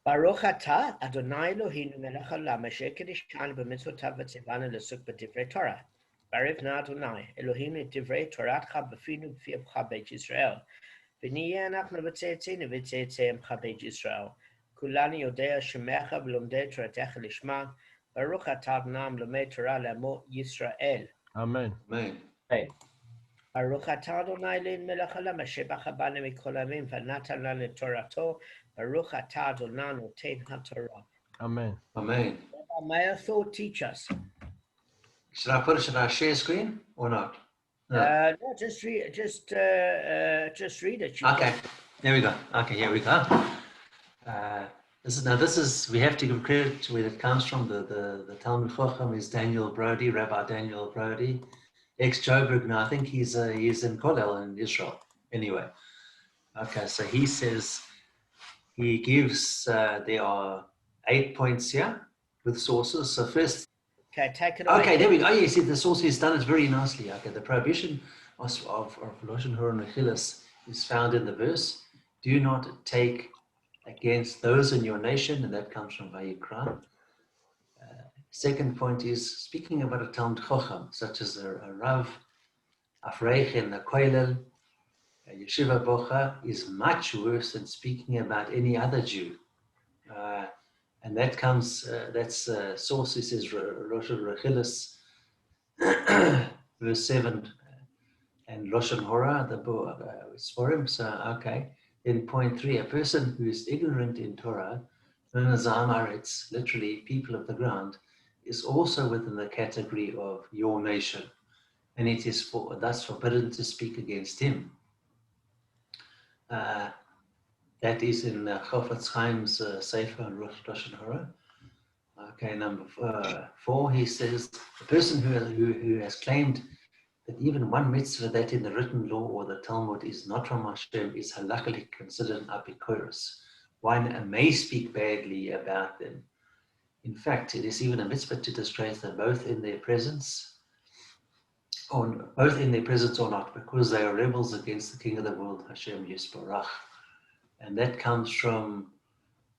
Baruch atah Adonai Eloheinu melech haolam asher kiddushanu b'mitzvotav v'tzivanu l'suk b'divrei Torah. Baruch na Adonai Eloheinu et divrei Toratcha b'finu b'fiavcha beit Yisrael. V'niyeh anachnu v'tzeitzenu v'tzeitzeimcha beit Yisrael. Kulani yodea shemecha v'lomdei toratecha lishma. Baruch atah Adonai lomei Torah le'amo Yisrael. Amen. Amen. Amen. Baruch atah Adonai Eloheinu melech haolam asher b'cha banu mikol ha'amim v'natan lanu et Torato. Baruch atah Adonai noten haTorah. Amen. Amen. Rabbi Meir thought teach us. Should I share screen or not? No. No, just read it. Just read it. Okay, there we go. Okay, here we go. This is we have to give credit to where it comes from. The Talmud Chacham is Daniel Brody, Rabbi Daniel Brody, ex-Joburg. Now I think he's in Kollel in Israel. Anyway, okay, so he says he gives there are 8 points here with sources. So first. Okay, take it away. Okay, there we go. Oh, you see, the source has done it very nicely. Okay, the prohibition of Lashon Hara and Achilas is found in the verse, do not take against those in your nation, and that comes from Vayikra. Second point is, speaking about a Talmud Chacham, such as a Rav, Afreich, and a Koilel, Yeshiva Bocha, is much worse than speaking about any other Jew. And that comes, source is Rosh Rachilis, verse 7, and Lashon Hora, the Sporim. So, okay. In point 3, a person who is ignorant in Torah, known as Amaretz, literally people of the ground, is also within the category of your nation, and it is thus forbidden to speak against him. That is in Chofetz Chaim's Sefer on Lashon Hora. Okay, number 4, he says, the person who has claimed that even one mitzvah that in the written law or the Talmud is not from Hashem is halachically considered an apikoros. One may speak badly about them. In fact, it is even a mitzvah to disgrace them both in their presence or not, because they are rebels against the King of the world, Hashem Yisborach. And that comes from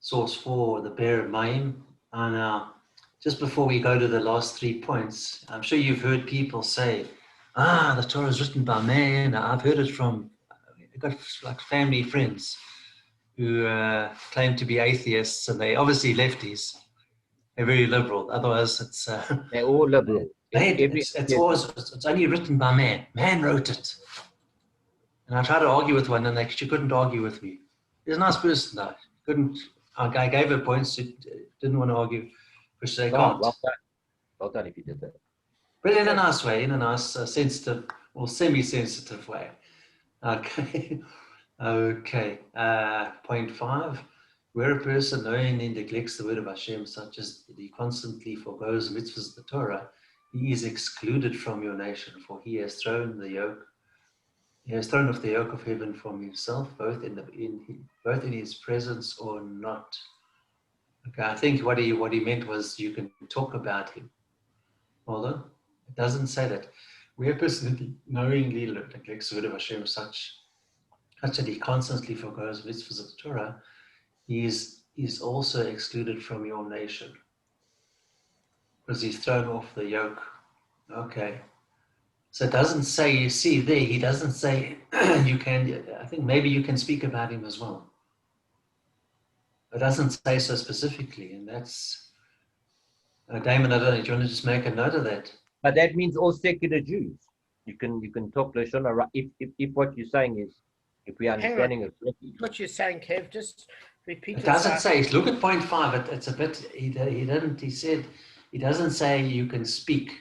source 4, the Be'er Mayim. And now, just before we go to the last 3 points, I'm sure you've heard people say, the Torah is written by man. I've heard it from, I've got like family friends who claim to be atheists, and they obviously lefties. They're very liberal. Otherwise, it's they're all liberal. It's only written by man. Man wrote it. And I tried to argue with one, and she couldn't argue with me. He's a nice person, though. Couldn't. I gave her points. She didn't want to argue, which they can't. Well done if you did that. But in a nice way, in a nice, sensitive or semi-sensitive way. Okay. Okay. Point 5. Where a person knowingly neglects the word of Hashem, such as he constantly forgoes mitzvahs of the Torah, he is excluded from your nation, for he has thrown the yoke. He has thrown off the yoke of heaven from himself, both in his presence or not. Okay, I think what he meant was you can talk about him. Hold on. It doesn't say that. Where a person knowingly neglects the word of Hashem, such that he constantly forgoes mitzvahs of the Torah, he is also excluded from your nation, because he's thrown off the yoke. Okay. So it doesn't say, you see there, he doesn't say you can, I think maybe you can speak about him as well. It doesn't say so specifically, and that's, Damon, I don't know, do you want to just make a note of that? But that means all secular Jews. You can talk Lashon Hara if what you're saying is, if we are understanding it correctly. What you're saying, Kev, just repeat it. It doesn't say, look at point 5, it's a bit, he said, he doesn't say you can speak.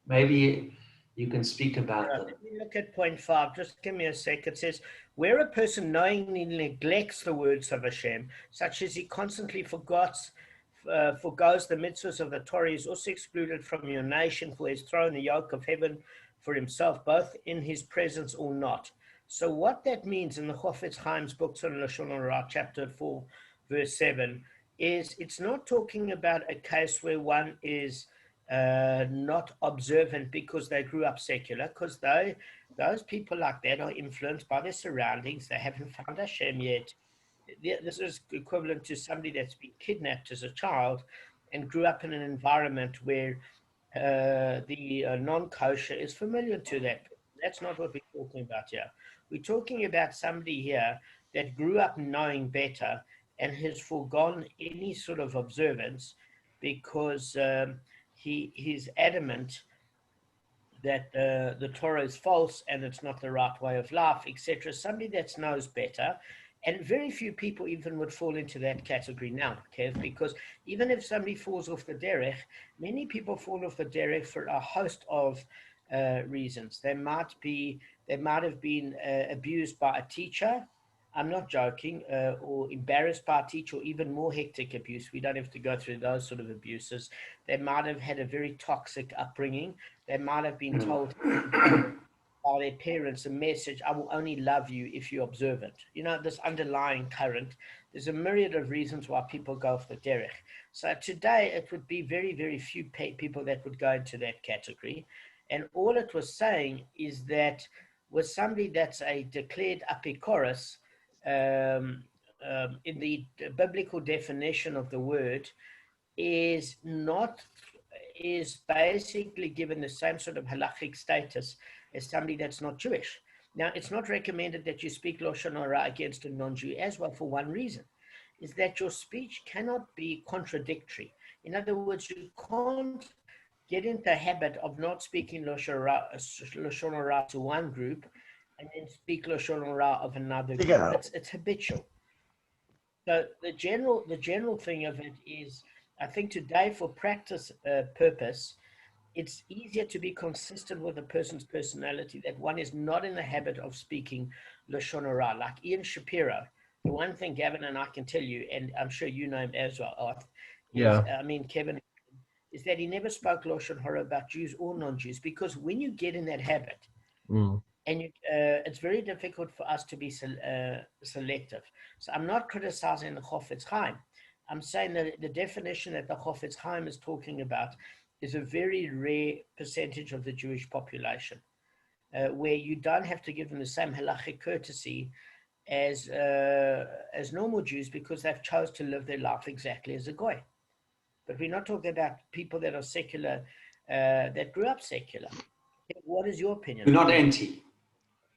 Maybe you can speak about them. Let me look at point 5. Just give me a sec. It says, where a person knowingly neglects the words of Hashem, such as he constantly forgoes the mitzvahs of the Torah, is also excluded from your nation, for he has thrown the yoke of heaven for himself, both in his presence or not. So what that means in the Chofetz Chaim's books on Lashon Hara, chapter 4, verse 7, is it's not talking about a case where one is not observant because they grew up secular, because those people like that are influenced by their surroundings. They haven't found Hashem yet. this is equivalent to somebody that's been kidnapped as a child and grew up in an environment where the non-kosher is familiar to that. That's not what we're talking about here. We're talking about somebody here that grew up knowing better and has foregone any sort of observance because he's adamant that the Torah is false and it's not the right way of life, etc. Somebody that knows better. And very few people even would fall into that category now, Kev, because even if somebody falls off the derech, many people fall off the derech for a host of reasons. They might have been abused by a teacher. I'm not joking, or embarrassed by a teacher, or even more hectic abuse. We don't have to go through those sort of abuses. They might have had a very toxic upbringing. They might have been told by their parents a message, I will only love you if you're observant. You know, this underlying current. There's a myriad of reasons why people go off the derech. So today it would be very, very few people that would go into that category. And all it was saying is that with somebody that's a declared apikoros, in the biblical definition of the word, is basically given the same sort of halachic status as somebody that's not Jewish. Now, it's not recommended that you speak Lashon Hara against a non-Jew as well for one reason, is that your speech cannot be contradictory. In other words, you can't get into the habit of not speaking Lashon Hara to one group and then speak Lashon Hara of another group. It's habitual. So the general thing of it is, I think today for practice purpose, it's easier to be consistent with a person's personality, that one is not in the habit of speaking Lashon Hara. Like Ian Shapiro, the one thing Gavin and I can tell you, and I'm sure you know him as well, Arth, Kevin, is that he never spoke Lashon Hara about Jews or non-Jews, because when you get in that habit, and it's very difficult for us to be selective. So I'm not criticizing the Chofetz Chaim. I'm saying that the definition that the Chofetz Chaim is talking about is a very rare percentage of the Jewish population, where you don't have to give them the same halachic courtesy as normal Jews, because they've chose to live their life exactly as a goy. But we're not talking about people that are secular, that grew up secular. What is your opinion? We're not anti.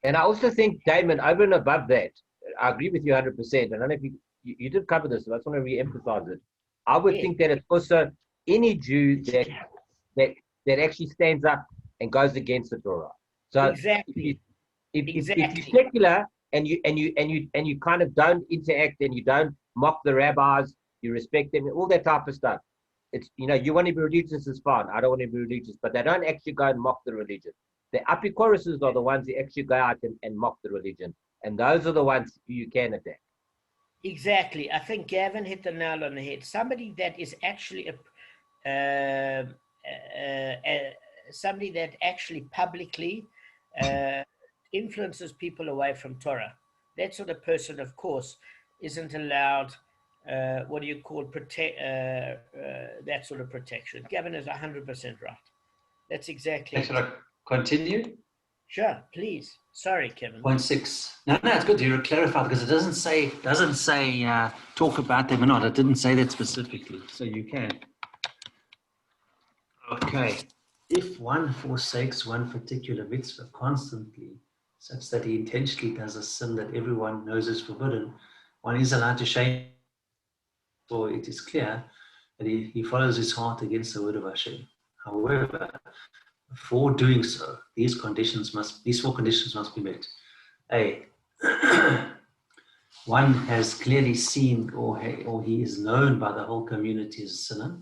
And I also think, Damon, over and above that, I agree with you 100%. I don't know if you did cover this, so I just want to re-emphasize it. I would think that it's also any Jew that actually stands up and goes against the Torah. So exactly. If you're secular and you kind of don't interact and you don't mock the rabbis, you respect them, all that type of stuff. It's, you know, you want to be religious is fine. I don't want to be religious, but they don't actually go and mock the religion. The apikoruses are the ones who actually go out and mock the religion. And those are the ones who you can attack. Exactly. I think Gavin hit the nail on the head. Somebody that is actually somebody that actually publicly influences people away from Torah. That sort of person, of course, isn't allowed what do you call that sort of protection. Gavin is 100% right. That's exactly it. Should I continue? Sure, please. Sorry, Kevin. 0.6. No, it's good to clarify, because it doesn't say talk about them or not. It didn't say that specifically, so you can. Okay. If one forsakes one particular mitzvah constantly, such that he intentionally does a sin that everyone knows is forbidden, one is allowed to shame, for it is clear that he follows his heart against the word of Hashem. However, for doing so, these four conditions must be met. A, one has clearly seen or he is known by the whole community as a sinner.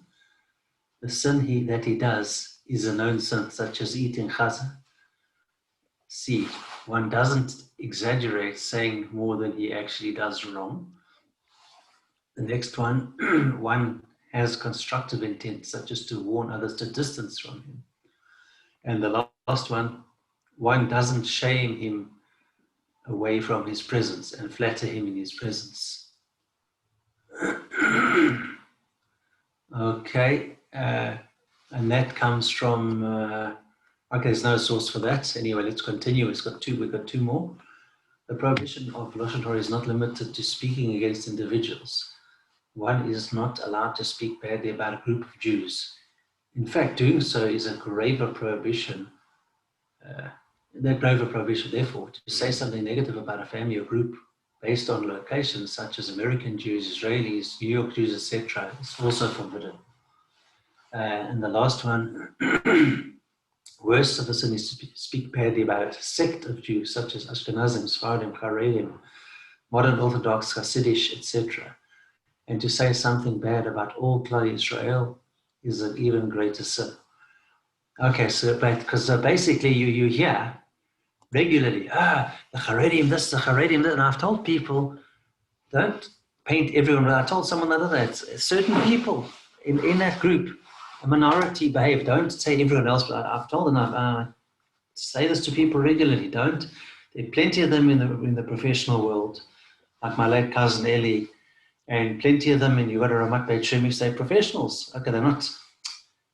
The sin that he does is a known sin, such as eating chazah. C, one doesn't exaggerate, saying more than he actually does wrong. The next one, one has constructive intent, such as to warn others to distance from him. And the last one doesn't shame him away from his presence and flatter him in his presence. Okay, and that comes from, okay, there's no source for that. Anyway, let's continue. We've got two more. the prohibition of Lashon Hara is not limited to speaking against individuals. One is not allowed to speak badly about a group of Jews. In fact, doing so is a graver prohibition. Therefore, to say something negative about a family or group based on locations such as American Jews, Israelis, New York Jews, etc., is also forbidden. And the last one, worse of a sin is to speak badly about a sect of Jews such as Ashkenazim, Sephardim, Haredim, modern Orthodox, Hasidish, etc. And to say something bad about all Klal Israel is an even greater sin. Okay, so because basically you hear regularly, the Haredim this, the Haredim that, and I've told people, don't paint everyone. I told someone the other day, certain people in that group, a minority behave. Don't say everyone else. But I've told them, I say this to people regularly. Don't. There are plenty of them in the professional world, like my late cousin Ellie, and plenty of them. And you've got a Ramat Beit Shem, you say professionals. Okay, they're not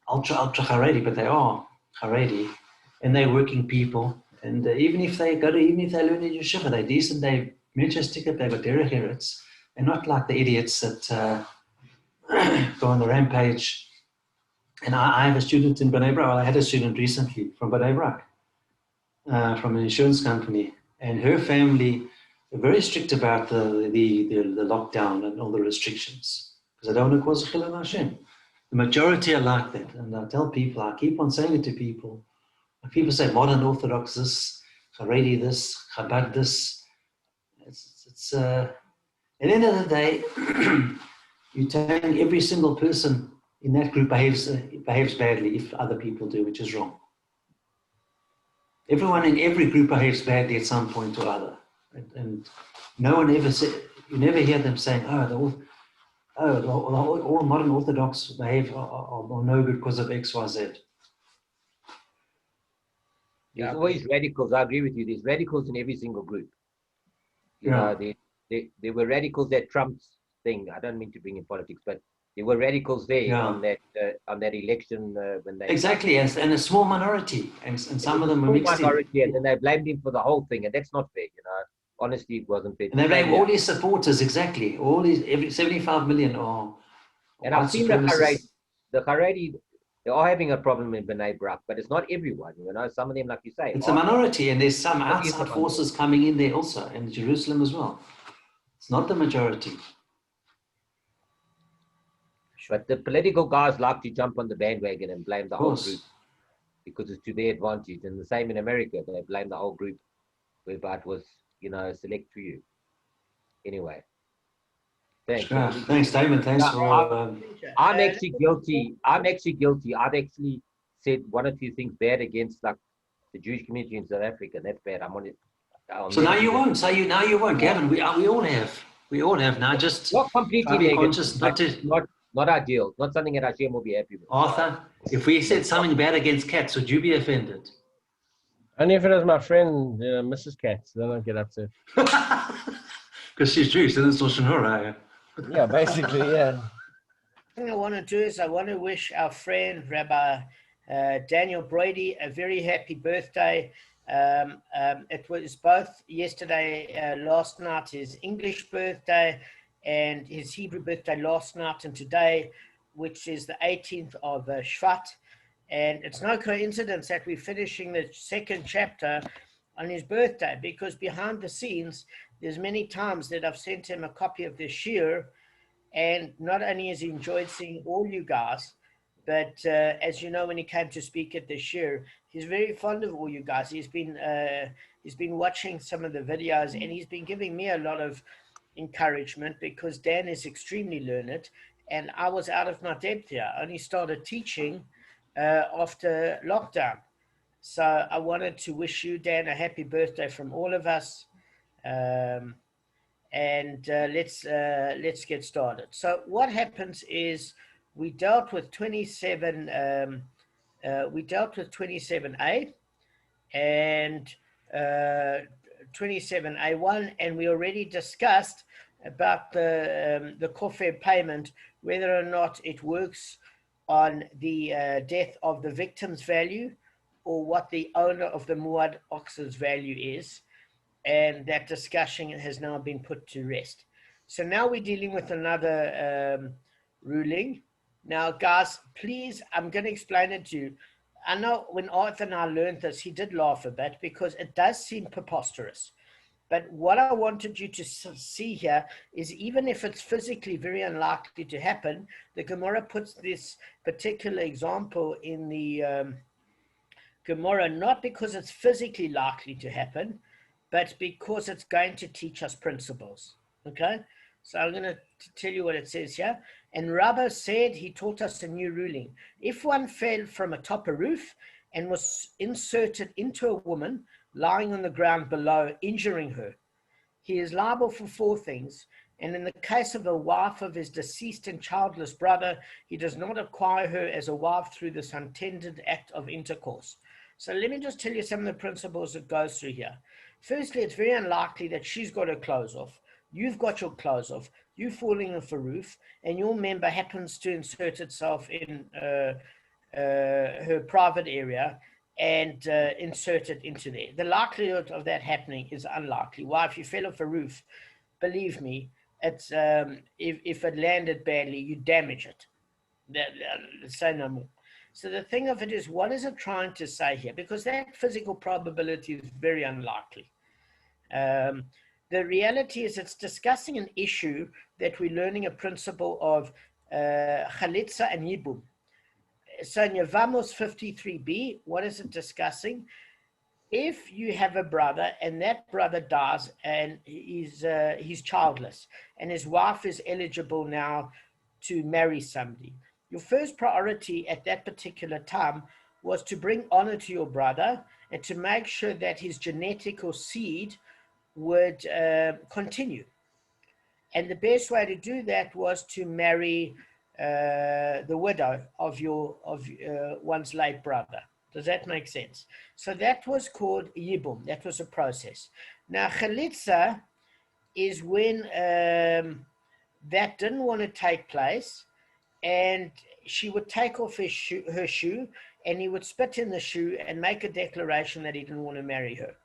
ultra Haredi, but they are Haredi, and they're working people. And even if they learn in yeshiva, they're decent. They mention ticket. They've got derech eretz. They're not like the idiots that go on the rampage. And I have a student in Bnei Brak. Well, I had a student recently from Bnei Brak, from an insurance company, and her family are very strict about the lockdown and all the restrictions because they don't want to cause a chilul Hashem. The majority are like that, and I tell people, I keep on saying it to people. People say modern Orthodox this, Haredi this, Chabad this. It's at the end of the day, you're telling every single person in that group behaves badly if other people do, which is wrong. Everyone in every group behaves badly at some point or other, and no one ever you never hear them saying, all modern Orthodox behave are no good because of X, Y, Z. There's always radicals. I agree with you. There's radicals in every single group. You know, there were radicals that Trump's thing. I don't mean to bring in politics, but there were radicals there on that election when they exactly, and a small minority, and some of them were mixed minority, and then they blamed him for the whole thing, and that's not fair. You know, honestly, it wasn't fair. And they blame all his supporters exactly. All these 75 million are. And I've seen the Haredi. They are having a problem in Bnei Brak, but it's not everyone. You know, some of them, like you say, it's a minority, and there's some outside forces coming in there also, and Jerusalem as well. It's not the majority. But the political guys like to jump on the bandwagon and blame the whole group because it's to their advantage. And the same in America, they blame the whole group, whereby it was, you know, select few. Anyway. Thanks. Sure. Thanks, Damon. Thanks for. I'm actually guilty. I've actually said one or two things bad against like the Jewish community in South Africa. That's bad. I'm on it. So now you won't. So now you won't, Gavin. We all have. We all have now. Just not completely negative. Not ideal. Not something that Hashem will be happy with. Arthur, if we said something bad against Katz, would you be offended? Only if it was my friend, Mrs. Katz. Then I'll get upset. Because she's Jewish, and it's Lashon Hara. Yeah, basically, yeah. The thing I want to do is I want to wish our friend Rabbi Daniel Brady a very happy birthday. It was both yesterday, last night, his English birthday, and his Hebrew birthday last night and today, which is the 18th of Shvat. And it's no coincidence that we're finishing the second chapter on his birthday, because behind the scenes, there's many times that I've sent him a copy of the Shir, and not only has he enjoyed seeing all you guys, but as you know, when he came to speak at the Shir, he's very fond of all you guys. He's been watching some of the videos, and he's been giving me a lot of encouragement, because Dan is extremely learned, and I was out of my depth here. I only started teaching after lockdown. So I wanted to wish you, Dan, a happy birthday from all of us. Let's get started. So what happens is we dealt with 27. We dealt with 27A and 27A1, and we already discussed about the kofir payment, whether or not it works on the death of the victim's value or what the owner of the muad ox's value is. and that discussion has now been put to rest. So now we're dealing with another ruling. Now, guys, please, I'm going to explain it to you. I know when Arthur and I learned this, he did laugh a bit because it does seem preposterous. But what I wanted you to see here is even if it's physically very unlikely to happen, the Gemara puts this particular example in the Gemara not because it's physically likely to happen, but because it's going to teach us principles. Okay? So I'm going to tell you what it says here. And Rabbah said, he taught us a new ruling. If one fell from atop a roof and was inserted into a woman lying on the ground below, injuring her, he is liable for 4 things. And in the case of a wife of his deceased and childless brother, he does not acquire her as a wife through this untended act of intercourse. So let me just tell you some of the principles that goes through here. Firstly, it's very unlikely that she's got her clothes off. You've got your clothes off. You're falling off a roof, and your member happens to insert itself in her private area and insert it into there. The likelihood of that happening is unlikely. Why? If you fell off a roof, believe me, it's if it landed badly, you damage it. Say no more. So the thing of it is, what is it trying to say here? Because that physical probability is very unlikely. The reality is it's discussing an issue that we're learning a principle of chalitza and yibum. So in Yevamos 53b, what is it discussing? If you have a brother and that brother dies and he's childless and his wife is eligible now to marry somebody, your first priority at that particular time was to bring honor to your brother and to make sure that his genetical seed would continue. And the best way to do that was to marry the widow of one's late brother. Does that make sense? So that was called yibum. That was a process. Now chalitza is when that didn't want to take place, and she would take off her shoe, and he would spit in the shoe and make a declaration that he didn't want to marry her.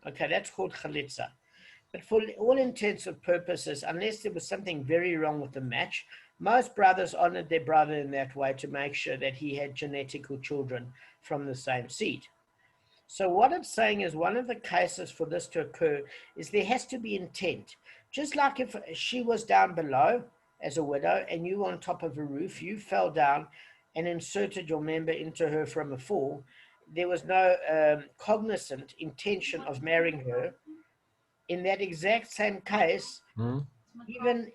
Okay, that's called chalitza. But for all intents and purposes, unless there was something very wrong with the match, most brothers honored their brother in that way to make sure that he had genetical children from the same seed. So what it's saying is one of the cases for this to occur is there has to be intent. Just like if she was down below as a widow and you were on top of a roof, you fell down and inserted your member into her from a fall, there was no cognizant intention of marrying her. In that exact same case, even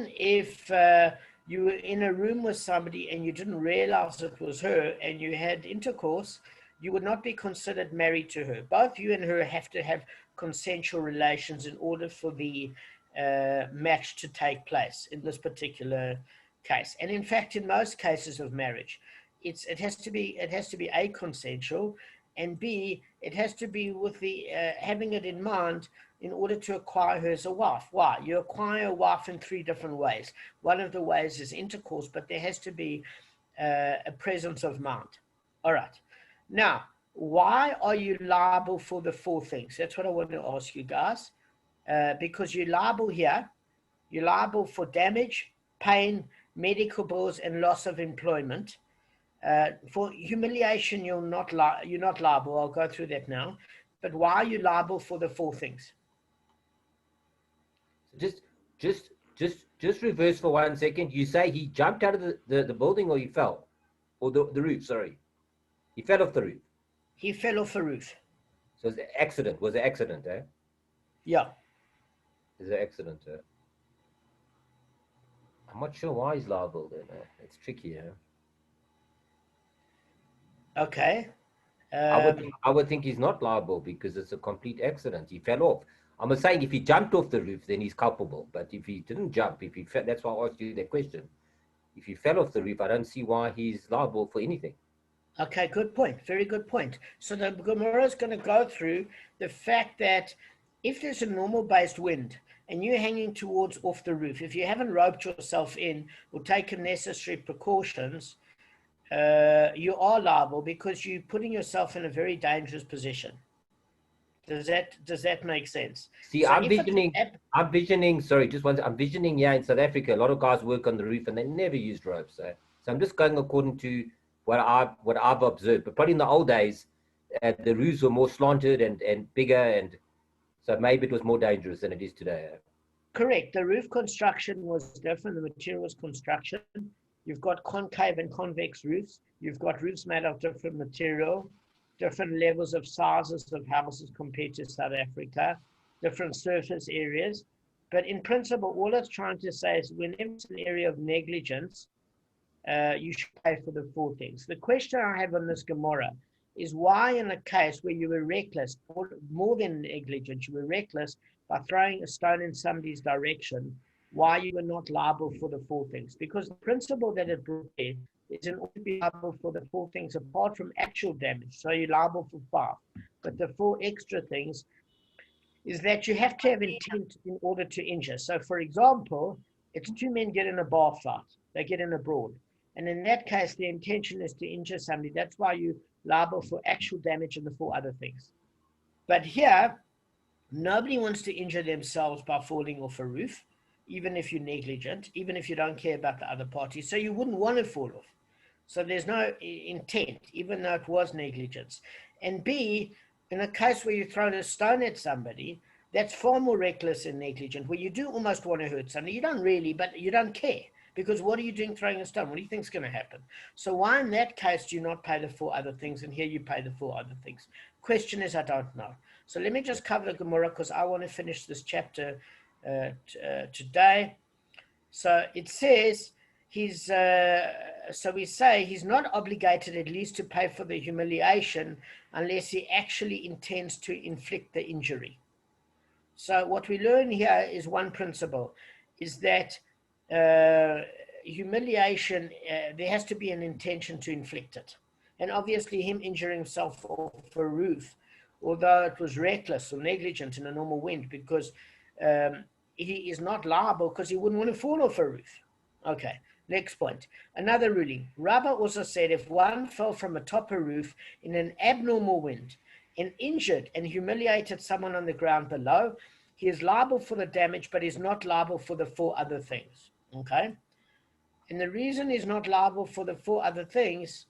if you were in a room with somebody and you didn't realize it was her and you had intercourse, you would not be considered married to her. Both you and her have to have consensual relations in order for the match to take place in this particular case. And in fact, in most cases of marriage, it has to be A, consensual, and B, it has to be with the having it in mind in order to acquire her as a wife. Why? You acquire a wife in 3 different ways. One of the ways is intercourse, but there has to be a presence of mind. All right. Now, why are you liable for the 4 things? That's what I want to ask you guys. Because you're liable here. You're liable for damage, pain, medical bills, and loss of employment. For humiliation, you're not liable. I'll go through that now. But why are you liable for the 4 things? Just reverse for 1 second. You say he jumped out of the building, or he fell, or the roof? Sorry, he fell off the roof. He fell off a roof. So it's an accident. Was an accident, eh? Yeah. It's an accident. I'm not sure why he's liable then. It's tricky, eh? Okay. I would think he's not liable because it's a complete accident. He fell off. I'm saying if he jumped off the roof, then he's culpable. But if he didn't jump, if he fell, that's why I asked you that question. If he fell off the roof, I don't see why he's liable for anything. Okay, good point. Very good point. So the Gemara is going to go through the fact that if there's a normal-based wind and you're hanging towards off the roof, if you haven't roped yourself in or taken necessary precautions, you are liable because you're putting yourself in a very dangerous position. Does that make sense? See, So I'm visioning, sorry, just one, I'm visioning here in South Africa, a lot of guys work on the roof and they never used ropes. So I'm just going according to what I've observed. But probably in the old days, the roofs were more slanted and bigger, and so maybe it was more dangerous than it is today. Correct. The roof construction was different. The material was construction. You've got concave and convex roofs. You've got roofs made of different material, different levels of sizes of houses compared to South Africa, different surface areas. But in principle, all it's trying to say is whenever it's an area of negligence, you should pay for the four things. The question I have on this Gemara is why in a case where you were reckless, or more than negligent, you were reckless by throwing a stone in somebody's direction, why you were not liable for the four things? Because the principle that it brought there is in order to be liable for the four things apart from actual damage. So you're liable for five. But the four extra things is that you have to have intent in order to injure. So for example, it's two men get in a bar fight. They get in a brawl. And in that case, the intention is to injure somebody. That's why you're liable for actual damage and the four other things. But here, nobody wants to injure themselves by falling off a roof, even if you're negligent, even if you don't care about the other party. So you wouldn't want to fall off. So there's no intent, even though it was negligence. And B, in a case where you throw a stone at somebody, that's far more reckless and negligent, where you do almost want to hurt somebody. You don't really, but you don't care. Because what are you doing throwing a stone? What do you think is going to happen? So why in that case do you not pay the four other things, and here you pay the four other things? Question is, I don't know. So let me just cover the Gemara because I want to finish this chapter today. So it says so we say he's not obligated at least to pay for the humiliation unless he actually intends to inflict the injury. So what we learn here is one principle, is that humiliation, there has to be an intention to inflict it. And obviously him injuring himself off a roof, although it was reckless or negligent in a normal wind, because he is not liable because he wouldn't want to fall off a roof. Okay, next point. Another ruling. Rabba also said if one fell from atop a roof in an abnormal wind and injured and humiliated someone on the ground below, he is liable for the damage, but is not liable for the four other things. Okay? And the reason he's not liable for the four other things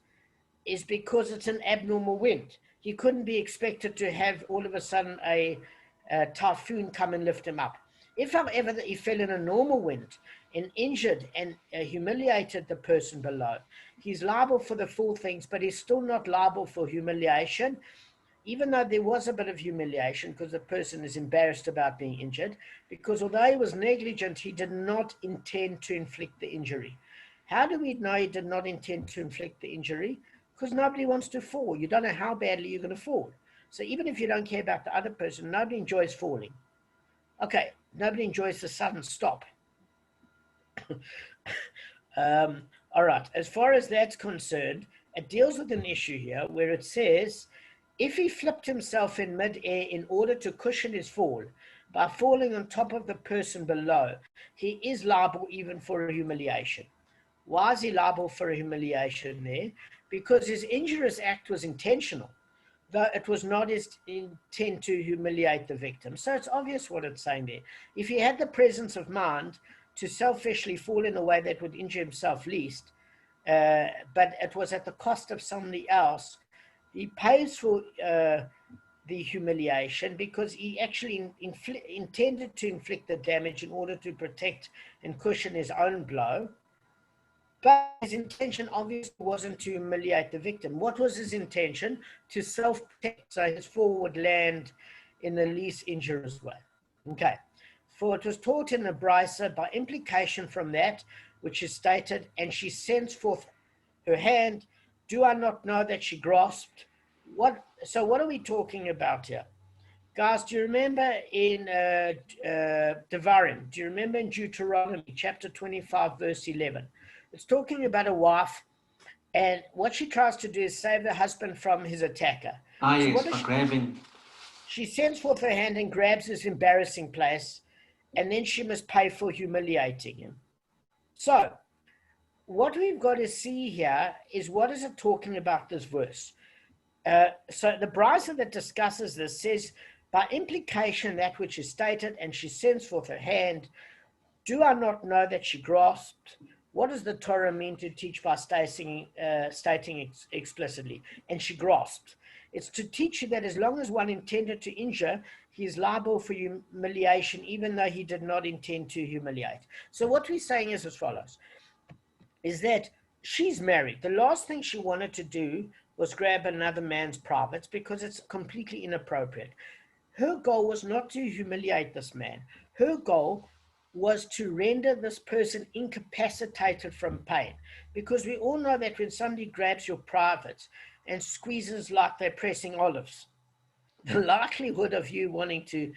is because it's an abnormal wind. He couldn't be expected to have all of a sudden a typhoon come and lift him up. If, however, he fell in a normal wind and injured and humiliated the person below, he's liable for the four things, but he's still not liable for humiliation, even though there was a bit of humiliation because the person is embarrassed about being injured, because although he was negligent, he did not intend to inflict the injury. How do we know he did not intend to inflict the injury? Because nobody wants to fall. You don't know how badly you're going to fall. So even if you don't care about the other person, nobody enjoys falling. Okay, nobody enjoys the sudden stop. All right, as far as that's concerned, it deals with an issue here where it says, if he flipped himself in mid-air in order to cushion his fall by falling on top of the person below, he is liable even for a humiliation. Why is he liable for a humiliation there? Because his injurious act was intentional, though it was not his intent to humiliate the victim. So it's obvious what it's saying there. If he had the presence of mind to selfishly fall in a way that would injure himself least, but it was at the cost of somebody else, he pays for the humiliation because he actually intended to inflict the damage in order to protect and cushion his own blow. But his intention obviously wasn't to humiliate the victim. What was his intention? To self-protect, so his fall would land in the least injurious way. Okay. For it was taught in the Brisa by implication from that, which is stated, and she sends forth her hand. Do I not know that she grasped? So what are we talking about here? Guys, do you remember in Devarim? Do you remember in Deuteronomy chapter 25, verse 11? It's talking about a wife, and what she tries to do is save the husband from his attacker. Yes, by grabbing. She sends forth her hand and grabs his embarrassing place, and then she must pay for humiliating him. So, what we've got to see here is what is it talking about this verse? So the brisa that discusses this says, by implication, that which is stated, and she sends forth her hand. Do I not know that she grasped? What does the Torah mean to teach by stating explicitly? And she grasped. It's to teach you that as long as one intended to injure, he is liable for humiliation, even though he did not intend to humiliate. So what we're saying is as follows, is that she's married. The last thing she wanted to do was grab another man's privates because it's completely inappropriate. Her goal was not to humiliate this man. Her goal was to render this person incapacitated from pain. Because we all know that when somebody grabs your privates and squeezes like they're pressing olives, the likelihood of you wanting to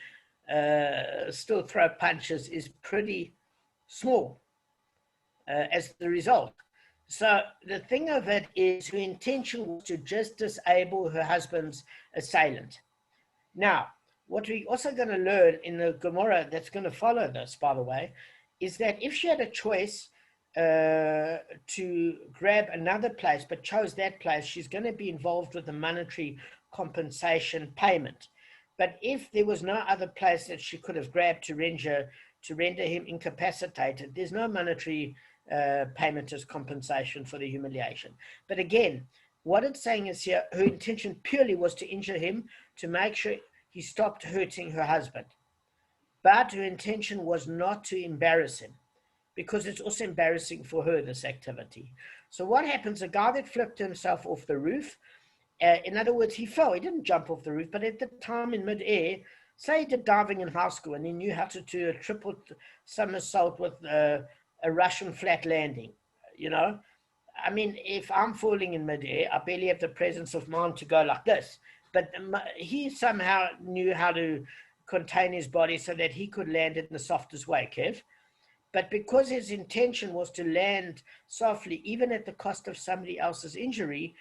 still throw punches is pretty small as the result. So the thing of it is her intention was to just disable her husband's assailant. Now, what we're also going to learn in the Gemara that's going to follow this, by the way, is that if she had a choice to grab another place but chose that place, she's going to be involved with the monetary compensation payment. But if there was no other place that she could have grabbed to render him incapacitated, there's no monetary payment as compensation for the humiliation. But again, what it's saying is here, her intention purely was to injure him, to make sure he stopped hurting her husband. But her intention was not to embarrass him, because it's also embarrassing for her, this activity. So what happens, a guy that flipped himself off the roof, in other words, he fell, he didn't jump off the roof, but at the time in midair, say he did diving in high school and he knew how to do a triple somersault with a Russian flat landing, you know? I mean, if I'm falling in midair, I barely have the presence of mind to go like this. But he somehow knew how to contain his body so that he could land it in the softest way, Kev. But because his intention was to land softly, even at the cost of somebody else's injury,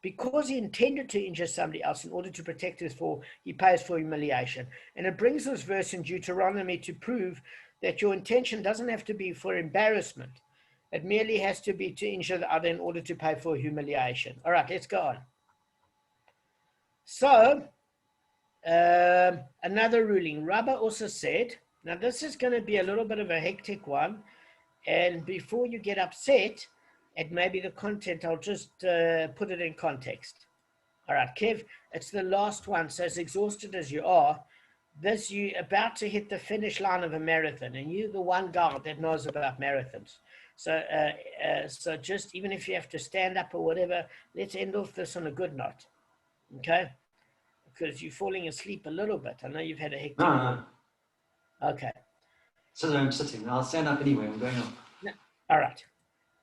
because he intended to injure somebody else in order to protect his fall, he pays for humiliation. And it brings this verse in Deuteronomy to prove that your intention doesn't have to be for embarrassment. It merely has to be to injure the other in order to pay for humiliation. All right, let's go on. So, another ruling. Rabbah also said, now this is going to be a little bit of a hectic one, and before you get upset at maybe the content, I'll just put it in context. All right, Kev, it's the last one, so as exhausted as you are, you're about to hit the finish line of a marathon, and you're the one guy that knows about marathons. So, so just even if you have to stand up or whatever, let's end off this on a good note, okay? Because you're falling asleep a little bit. I know you've had a hectic No. Okay. So I'm sitting. I'll stand up anyway. I'm going on. No. All right.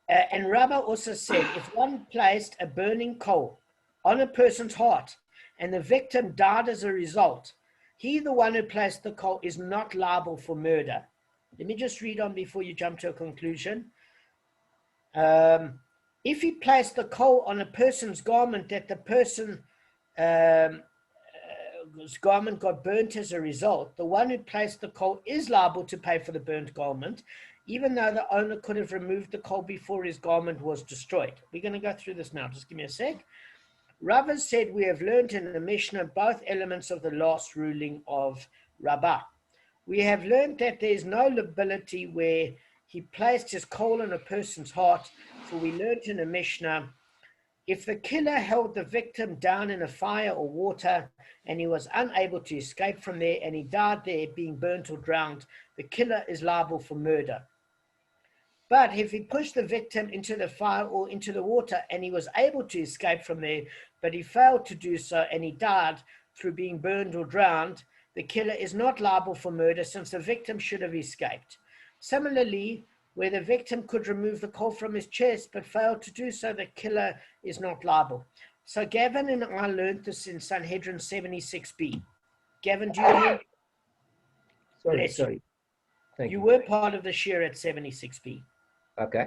And Rabbah also said, if one placed a burning coal on a person's heart and the victim died as a result, he, the one who placed the coal, is not liable for murder. Let me just read on before you jump to a conclusion. If he placed the coal on a person's garment that the person's garment got burnt as a result, the one who placed the coal is liable to pay for the burnt garment, even though the owner could have removed the coal before his garment was destroyed. We're going to go through this now. Just give me a sec. Rabbah said, we have learned in the Mishnah both elements of the last ruling of Rabbah. We have learned that there is no liability where he placed his coal in a person's heart, for we learned in the Mishnah, if the killer held the victim down in a fire or water and he was unable to escape from there and he died there being burnt or drowned, the killer is liable for murder. But if he pushed the victim into the fire or into the water and he was able to escape from there, but he failed to do so and he died through being burned or drowned, the killer is not liable for murder since the victim should have escaped. Similarly, where the victim could remove the coal from his chest but failed to do so, the killer is not liable. So Gavin and I learned this in Sanhedrin 76b. Gavin, do you remember? Sorry. Thank you. You were part of the share at 76b. Okay.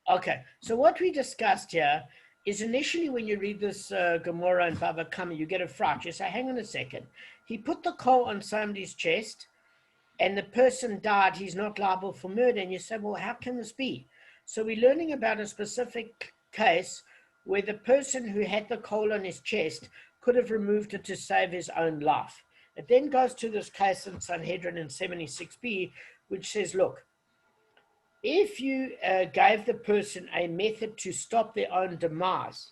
Okay. So what we discussed here is initially when you read this Gemara and Bava Kamma, you get a fright. You say, hang on a second. He put the coal on somebody's chest and the person died, he's not liable for murder. And you say, well, how can this be? So we're learning about a specific case where the person who had the coal on his chest could have removed it to save his own life. It then goes to this case in Sanhedrin in 76b, which says, look, if you gave the person a method to stop their own demise,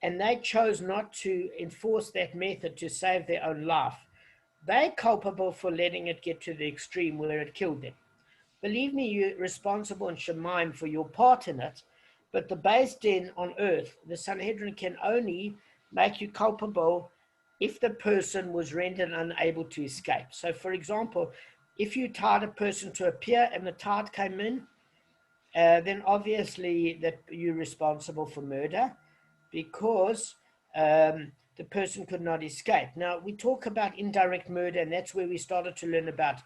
and they chose not to enforce that method to save their own life, they're culpable for letting it get to the extreme where it killed them. Believe me, you're responsible in Shemaim for your part in it, but the base din on earth, the Sanhedrin can only make you culpable if the person was rendered unable to escape. So, for example, if you tied a person to a pier and the tide came in, then obviously that you're responsible for murder because the person could not escape. Now, we talk about indirect murder, and that's where we started to learn about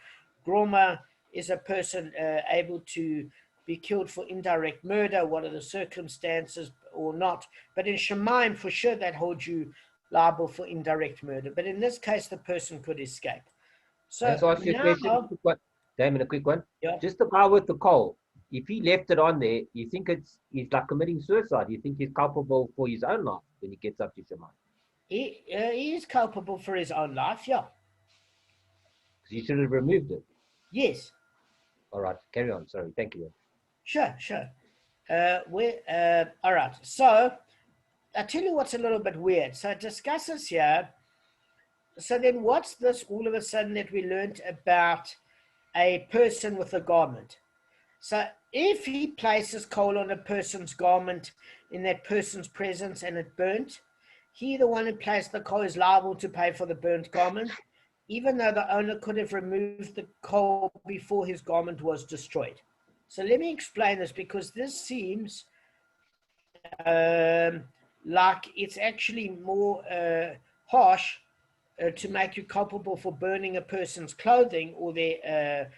Groma. Is a person able to be killed for indirect murder? What are the circumstances or not? But in Shemaim, for sure, that holds you liable for indirect murder. But in this case, the person could escape. So Let's ask you a question. A quick one. Damon, a quick one. Yeah. Just the guy with the coal. If he left it on there, you think he's like committing suicide? You think he's culpable for his own life when he gets up to Shemaim? He is culpable for his own life, yeah. Because he should have removed it. Yes. All right, carry on. Sorry, thank you. Sure. All right. So I'll tell you what's a little bit weird. So it discusses here. So then what's this all of a sudden that we learned about a person with a garment? So if he places coal on a person's garment in that person's presence and it burnt, he, the one who placed the coal, is liable to pay for the burnt garment, even though the owner could have removed the coal before his garment was destroyed. So let me explain this, because this seems like it's actually more harsh to make you culpable for burning a person's clothing or their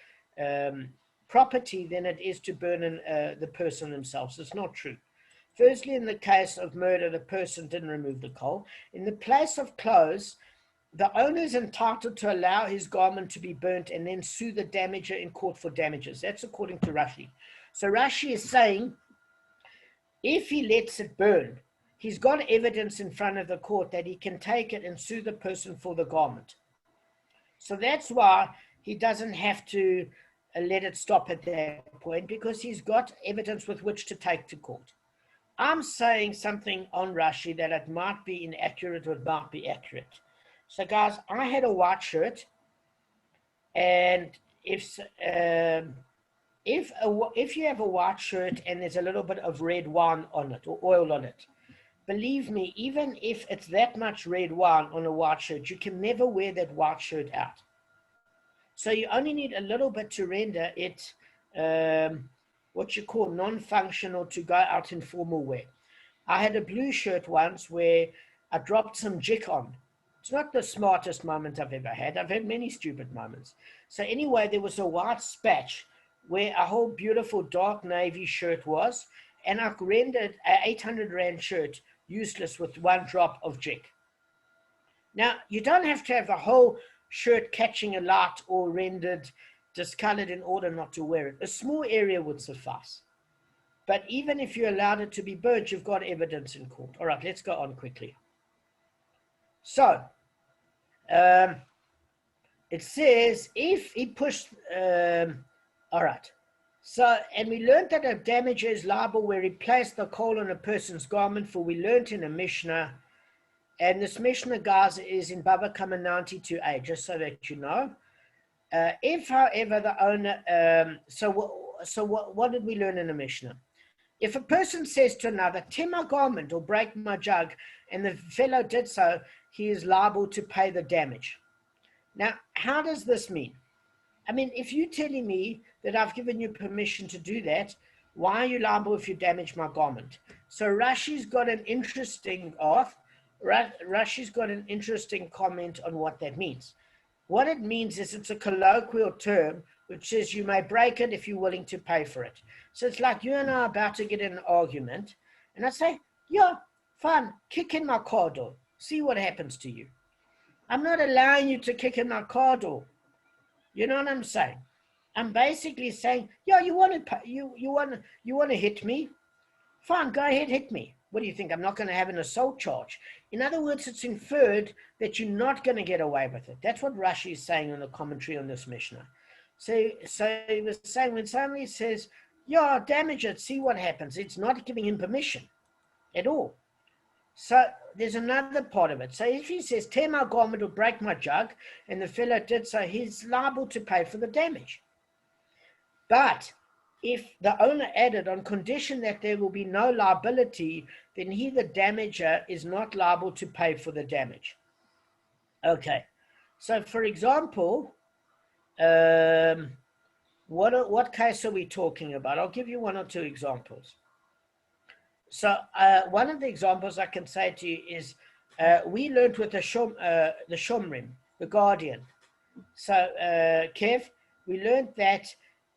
property than it is to burn the person themselves. It's not true. Firstly, in the case of murder, the person didn't remove the coal. In the place of clothes, the owner is entitled to allow his garment to be burnt and then sue the damager in court for damages. That's according to Rashi. So Rashi is saying, if he lets it burn, he's got evidence in front of the court that he can take it and sue the person for the garment. So that's why he doesn't have to let it stop at that point, because he's got evidence with which to take to court. I'm saying something on Rashi that it might be inaccurate or it might be accurate. So guys, I had a white shirt, and if you have a white shirt and there's a little bit of red wine on it or oil on it, believe me, even if it's that much red wine on a white shirt, you can never wear that white shirt out. So you only need a little bit to render it what you call non-functional to go out in formal wear. I had a blue shirt once where I dropped some jik on. It's not the smartest moment I've ever had. I've had many stupid moments. So anyway, there was a white spatch where a whole beautiful dark navy shirt was, and I rendered an 800 Rand shirt useless with one drop of jik. Now, you don't have to have the whole shirt catching a light or rendered discolored in order not to wear it. A small area would suffice. But even if you allowed it to be burnt, you've got evidence in court. All right, let's go on quickly. So, it says if he pushed, all right. So, and we learned that a damager is liable where he placed the coal on a person's garment, for we learned in a Mishnah, and this Mishnah, guys, is in Bava Kamma 92a, just so that you know. If, however, the owner, what did we learn in the Mishnah? If a person says to another, tear my garment or break my jug, and the fellow did so, he is liable to pay the damage. Now, how does this mean? I mean, if you're telling me that I've given you permission to do that, why are you liable if you damage my garment? So Rashi's got an interesting comment on what that means. What it means is it's a colloquial term which says you may break it if you're willing to pay for it. So it's like you and I are about to get in an argument, and I say, yeah, fine, kick in my car door, see what happens to you. I'm not allowing you to kick in my car door. You know what I'm saying? I'm basically saying, yeah, you want to hit me? Fine, go ahead, hit me. What do you think? I'm not going to have an assault charge. In other words, it's inferred that you're not going to get away with it. That's what Rashi is saying in the commentary on this Mishnah. So he was saying when somebody says, yeah, damage it, see what happens, it's not giving him permission at all. So there's another part of it. So if he says, tear my garment or break my jug, and the fellow did so, he's liable to pay for the damage. But if the owner added on condition that there will be no liability, then he, the damager, is not liable to pay for the damage. Okay. So for example, what case are we talking about? I'll give you one or two examples. So one of the examples I can say to you is we learned with the Shomrim, the guardian. So Kev, we learned that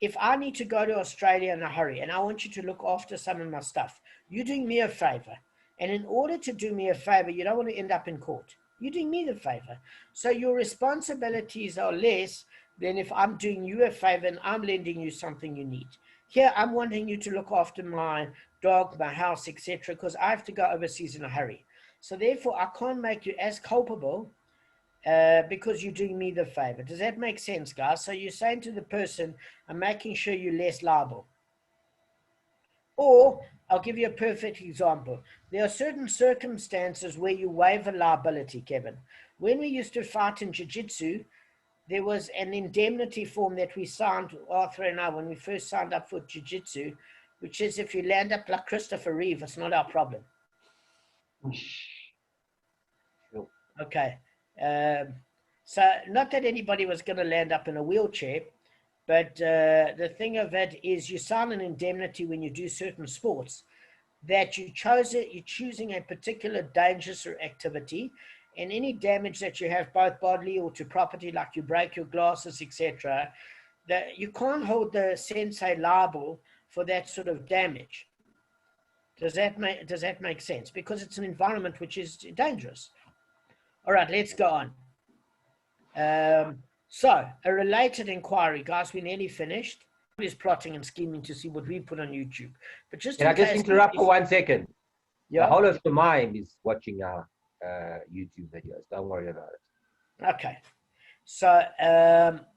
if I need to go to Australia in a hurry and I want you to look after some of my stuff, you're doing me a favor. And in order to do me a favor, you don't want to end up in court. You're doing me the favor. So your responsibilities are less than if I'm doing you a favor and I'm lending you something you need. Here, I'm wanting you to look after my dog, my house, etc., because I have to go overseas in a hurry. So therefore, I can't make you as culpable because you're doing me the favor. Does that make sense, guys? So you're saying to the person, I'm making sure you're less liable. Or I'll give you a perfect example. There are certain circumstances where you waive a liability, Kevin. When we used to fight in jiu-jitsu, there was an indemnity form that we signed, Arthur and I, when we first signed up for jiu-jitsu, which is if you land up like Christopher Reeve, it's not our problem. Okay. So not that anybody was going to land up in a wheelchair, but the thing of it is you sign an indemnity when you do certain sports that you're choosing a particular dangerous activity, and any damage that you have, both bodily or to property, like you break your glasses, etc., that you can't hold the sensei liable for that sort of damage. Does that make sense? Because it's an environment which is dangerous. All right, let's go on. So a related inquiry, guys, we nearly finished. Is plotting and scheming to see what we put on YouTube. But just can I just interrupt for 1 second? Yeah. The whole of the mind is watching our YouTube videos. Don't worry about it. Okay. So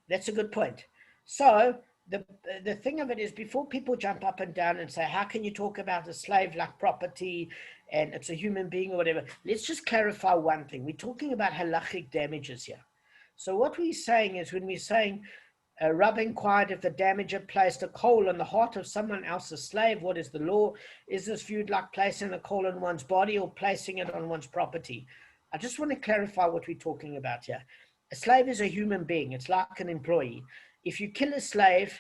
that's a good point. So the thing of it is, before people jump up and down and say, how can you talk about a slave like property and it's a human being or whatever, let's just clarify one thing. We're talking about halachic damages here. So what we're saying is, when we're saying Rav inquired if the damager placed a coal in the heart of someone else's slave, what is the law? Is this viewed like placing a coal in one's body or placing it on one's property? I just want to clarify what we're talking about here. A slave is a human being. It's like an employee. If you kill a slave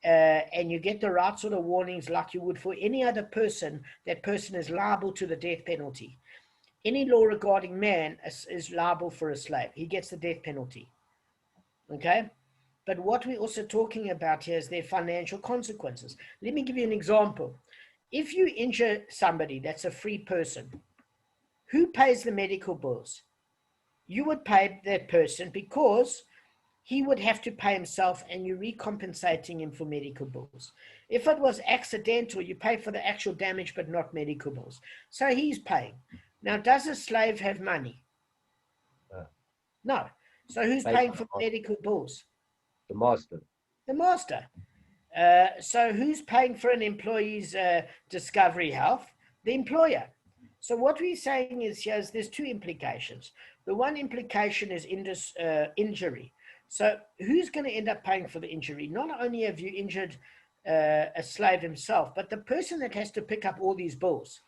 and you get the right sort of warnings like you would for any other person, that person is liable to the death penalty. Any law regarding man is liable for a slave. He gets the death penalty. Okay? But what we're also talking about here is their financial consequences. Let me give you an example. If you injure somebody that's a free person, who pays the medical bills? You would pay that person because he would have to pay himself and you're recompensating him for medical bills. If it was accidental, you pay for the actual damage but not medical bills. So he's paying. Now, does a slave have money? No. So who's paying for medical bills? The master. The master. So who's paying for an employee's discovery health? The employer. So what we're saying is here is there's two implications. The one implication is injury. So who's going to end up paying for the injury? Not only have you injured a slave himself, but the person that has to pick up all these bills.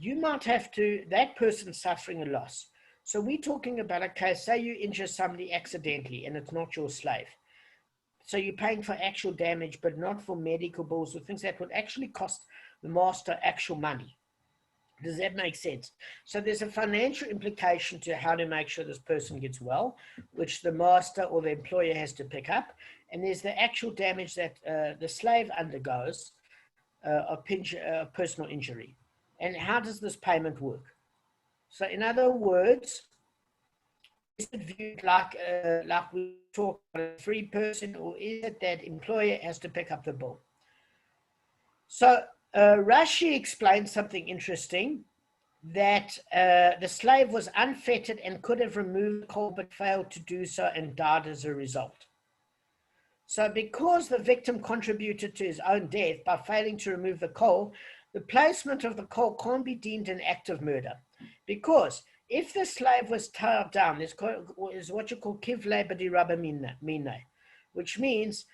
You might have to, that person's suffering a loss. So we're talking about a case, say you injure somebody accidentally and it's not your slave. So you're paying for actual damage, but not for medical bills or things that would actually cost the master actual money. Does that make sense? So there's a financial implication to how to make sure this person gets well, which the master or the employer has to pick up. And there's the actual damage that the slave undergoes of personal injury. And how does this payment work? So in other words, it viewed like we talk about a free person, or is it that employer has to pick up the bill? So Rashi explains something interesting, that the slave was unfettered and could have removed the coal but failed to do so and died as a result. So because the victim contributed to his own death by failing to remove the coal, the placement of the coal can't be deemed an act of murder. Because if the slave was tied down, is what you call kivle b'di rabba minay, which means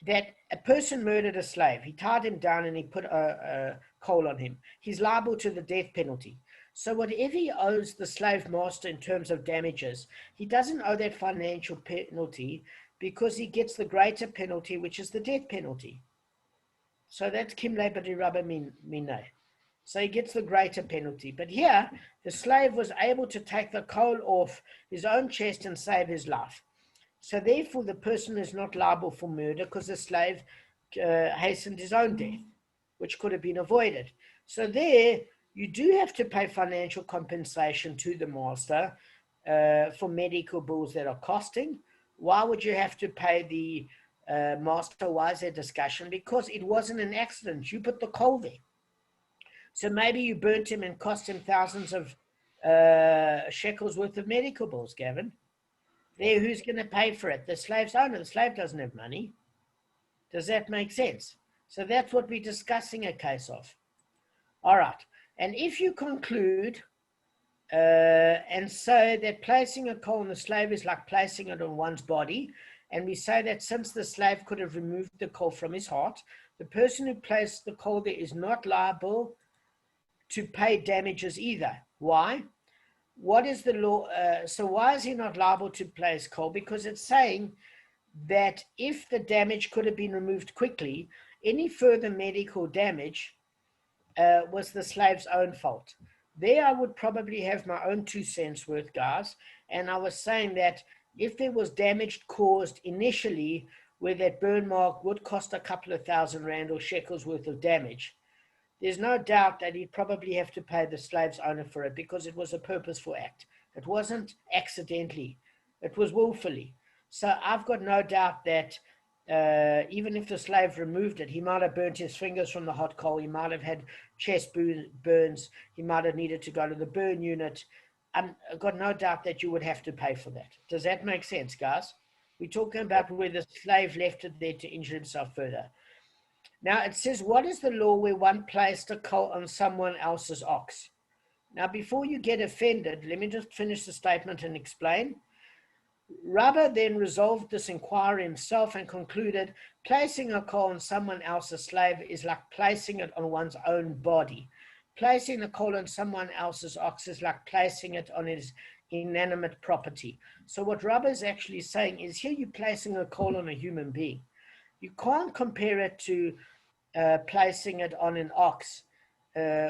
that a person murdered a slave. He tied him down and he put a coal on him. He's liable to the death penalty. So whatever he owes the slave master in terms of damages, he doesn't owe that financial penalty, because he gets the greater penalty, which is the death penalty. So that's kimle b'di rabba minay. So he gets the greater penalty. But here, the slave was able to take the coal off his own chest and save his life. So therefore, the person is not liable for murder, because the slave hastened his own death, which could have been avoided. So there, you do have to pay financial compensation to the master for medical bills that are costing. Why would you have to pay the master? Why is there discussion? Because it wasn't an accident. You put the coal there. So maybe you burnt him and cost him thousands of shekels worth of medical bills, Gavin. There, who's going to pay for it? The slave's owner. The slave doesn't have money. Does that make sense? So that's what we're discussing a case of. All right. And if you conclude and say that placing a coal on the slave is like placing it on one's body, and we say that since the slave could have removed the coal from his heart, the person who placed the coal there is not liable to pay damages either. Why? What is the law? So why is he not liable to place coal? Because it's saying that if the damage could have been removed quickly, any further medical damage was the slave's own fault. There I would probably have my own 2 cents worth, guys. And I was saying that if there was damage caused initially, where that burn mark would cost a couple of thousand rand or shekels worth of damage, there's no doubt that he'd probably have to pay the slave's owner for it, because it was a purposeful act. It wasn't accidentally. It was willfully. So I've got no doubt that even if the slave removed it, he might have burnt his fingers from the hot coal. He might have had chest burns. He might have needed to go to the burn unit. I've got no doubt that you would have to pay for that. Does that make sense, guys? We're talking about where the slave left it there to injure himself further. Now it says, what is the law where one placed a coal on someone else's ox? Now, before you get offended, let me just finish the statement and explain. Rabba then resolved this inquiry himself and concluded, placing a coal on someone else's slave is like placing it on one's own body. Placing the coal on someone else's ox is like placing it on his inanimate property. So what Rabba is actually saying is, here you're placing a coal on a human being. You can't compare it to placing it on an ox,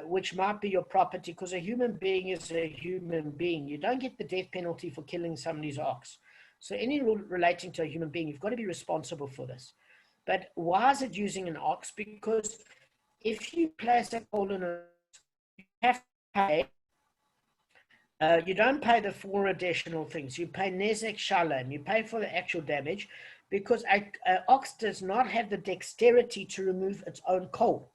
which might be your property, because a human being is a human being. You don't get the death penalty for killing somebody's ox. So any rule relating to a human being, you've got to be responsible for this. But why is it using an ox? Because if you place a coal on an ox, you have to pay. You don't pay the 4 additional things. You pay nezek shalom. You pay for the actual damage, because an ox does not have the dexterity to remove its own coal.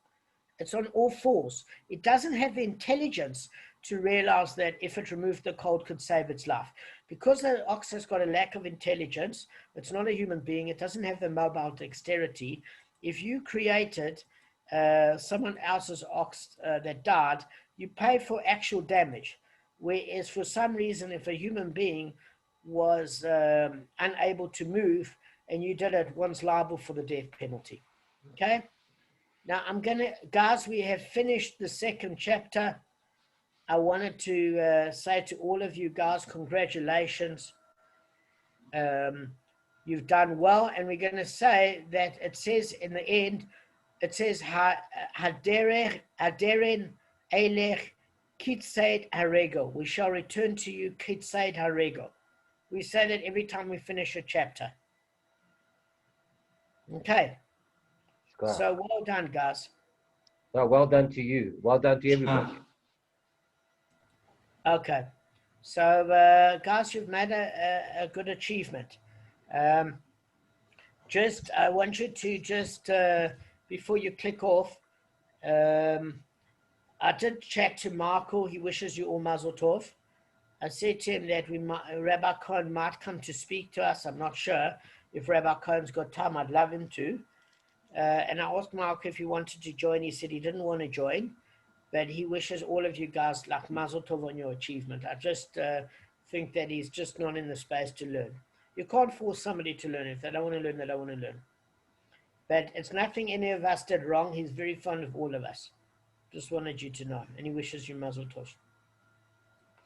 It's on all fours. It doesn't have the intelligence to realize that if it removed the coal, it could save its life. Because the ox has got a lack of intelligence, it's not a human being, it doesn't have the mobile dexterity. If you created someone else's ox that died, you pay for actual damage. Whereas for some reason, if a human being was unable to move and you did it, one's liable for the death penalty. Okay? Now guys, we have finished the 2nd chapter. I wanted to say to all of you guys, congratulations. You've done well. And we're going to say that it says in the end, it says, Haderen elech kitseid harego. We shall return to you kitseid harego. We say that every time we finish a chapter. Okay. So well done, guys. No, well done to you. Well done to everybody. Okay. So, guys, you've made a good achievement. I want you to just, before you click off, I did chat to Michael. He wishes you all mazel tov. I said to him that Rabbi Cohen might come to speak to us. I'm not sure if Rabbi Cohen's got time. I'd love him to. And I asked Michael if he wanted to join. He said he didn't want to join, but he wishes all of you guys like mazel tov on your achievement. I just think that he's just not in the space to learn. You can't force somebody to learn. If they don't want to learn, they don't want to learn. But it's nothing any of us did wrong. He's very fond of all of us. Just wanted you to know. And he wishes you mazel tov.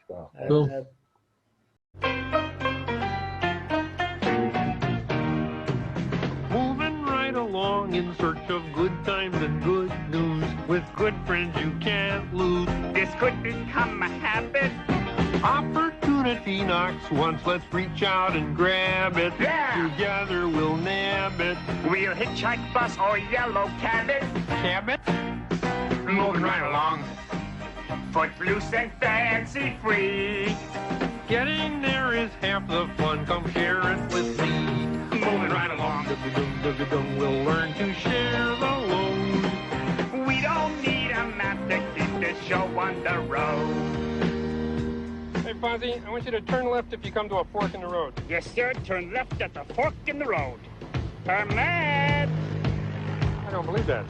Wow. Cool. Moving right along in search of good times and good news. With good friends you can't lose. This could become a habit. Opportunity knocks once, let's reach out and grab it. Yeah. Together we'll nab it. We'll hitchhike, bus, or yellow cabin. Cabot? Moving right along. Footloose and fancy free. Getting there is half the fun, come share it with me. Moving right along. We'll learn to share the load. We don't need a map to keep this show on the road. Hey, Fozzie, I want you to turn left if you come to a fork in the road. Yes, sir. Turn left at the fork in the road. Turn left. I don't believe that.